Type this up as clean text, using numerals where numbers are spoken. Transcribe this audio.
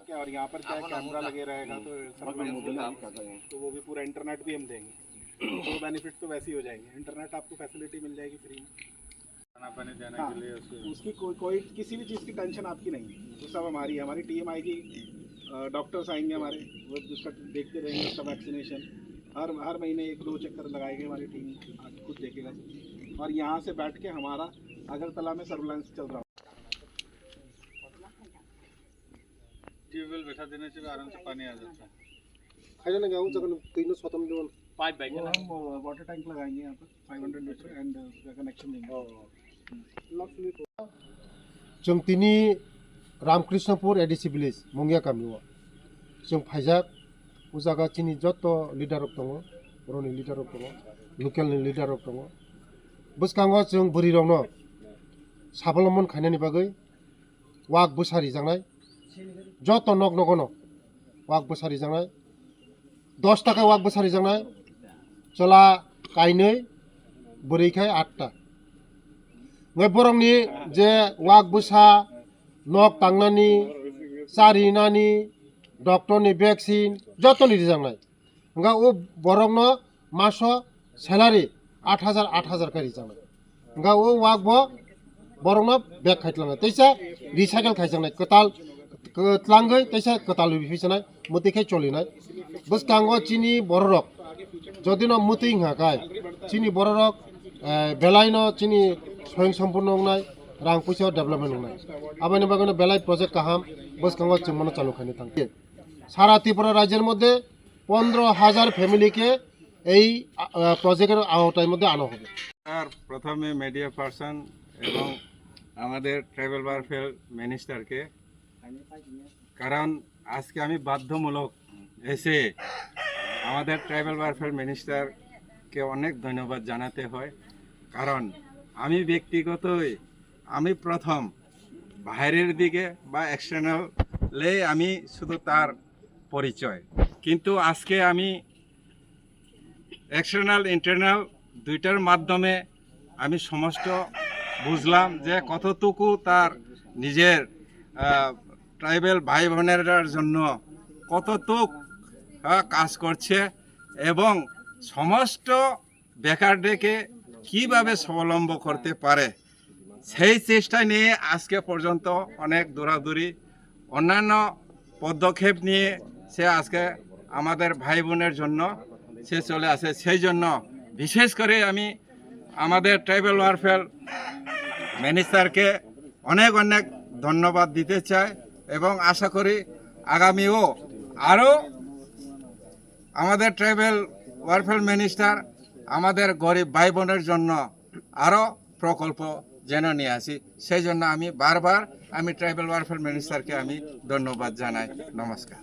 क्या और यहाँ पर क्या कैमरा लगे रहेगा तो तो वो भी पूरा इंटरनेट भी हम देंगे। तो बेनिफिट तो वैसे ही हो जाएंगे, इंटरनेट आपको फैसिलिटी मिल जाएगी फ्री में। खाना पानी देने के लिए उसकी कोई किसी भी चीज़ की टेंशन आपकी नहीं है, वो सब हमारी टीम आएगी, डॉक्टर्स आएंगे हमारे, वो उसका देखते रहेंगे, उसका वैक्सीनेशन हर महीने 1-2 चक्कर लगाएंगे, हमारी टीम आके खुद देखेगा। और यहाँ से बैठ के हमारा अगरतला में सर्विलांस चल रहा है। ट्यूबवेल बैठा देने से आराम से पानी आ जाता है। पाइप बैग हम वाटर टैंक लगाएंगे यहाँ पर 500 लीटर एंड कनेक्शन देंगे। जों दिनै रामकृष्णपुर एडिसि भिलेज मंगिया गामियाव जों फाइजाक उजागा दिनै जत लिडारफ दङ, बर'नि लिडारफ दङ, लकेलनि लिडारफ दङ। बसखाङाव जों बोरिरावनो साबलम्बन खायनायनि बागै वाक बोसारि जानाय जत नग नगनो वाक बोसारि जानाय 10 टाका वाक बोसारि जानाय चला कायनै बोरैखाय 8टा बरंनि जे वाक बोसा नग तांनानि चारिनानि डक्टरनि वैक्सीन जतनि रिजांनाय ओंगा ओ बरंनो मासो सैलारि 8,000 करि जानाय ओंगा ओ वाक बो बरंनो बेग खायतलांनाय तैसा रिसाइकेल खायजांनाय कताल कतलांगै तैसा कताल बिफिसनाय मतिखाय चलिनाय बसखाङाव चिनि बररक जदिनो मुतिं हाकाय चिनि बररक बेलायनो चिनि स्वयं सम्पूर्ण होनाय रां पैसा डेभलपमेंट होनाय आबानि बागानो बेलाय प्रोजेक्ट काहाम बसखाङाव चिमनो चालू खायनो थांगे सारा त्रिपुरा राज्यের মধ্যে 15,000 ফ্যামিলিকে এই প্রজেক্টের আওতার মধ্যে আনা হবে। আর প্রথমে মিডিয়া পারসন এবং আমাদের ট্রাইবাল ওয়েলফেয়ার মিনিস্টারকে, কারণ আজকে আমি বাধ্যমূলক এসে আমাদের ট্রাইবাল ওয়েলফেয়ার মিনিস্টারকে অনেক ধন্যবাদ জানাতে হয়। কারণ আমি ব্যক্তিগতই আমি প্রথম বাইরের দিকে বা এক্সটার্নালে আমি শুধু তার পরিচয়, কিন্তু আজকে আমি এক্সটার্নাল ইন্টারনাল দুইটার মাধ্যমে আমি সমস্ত বুঝলাম যে কতটুকু তার নিজের ট্রাইবেল ভাই বোনের জন্য কতটুক কাজ করছে এবং সমস্ত বেকারদেরকে কীভাবে স্বাবলম্ব করতে পারে সেই চেষ্টা নিয়ে আজকে পর্যন্ত অনেক দৌড়াদৌড়ি অন্যান্য পদক্ষেপ নিয়ে সে আজকে আমাদের ভাই বোনের জন্য সে চলে আসে। সেই জন্য বিশেষ করে আমি আমাদের ট্রাইবাল ওয়েলফেয়ার মিনিস্টারকে অনেক অনেক ধন্যবাদ দিতে চাই এবং আশা করি আগামীও আরও আমাদের ট্রাইবাল ওয়েলফেয়ার মিনিস্টার আমাদের গরিব ভাই বোনের জন্য আরও প্রকল্প যেন নিয়ে আসি। সেই জন্য আমি বারবার ট্রাইবাল ওয়েলফেয়ার মিনিস্টারকে আমি ধন্যবাদ জানাই। নমস্কার।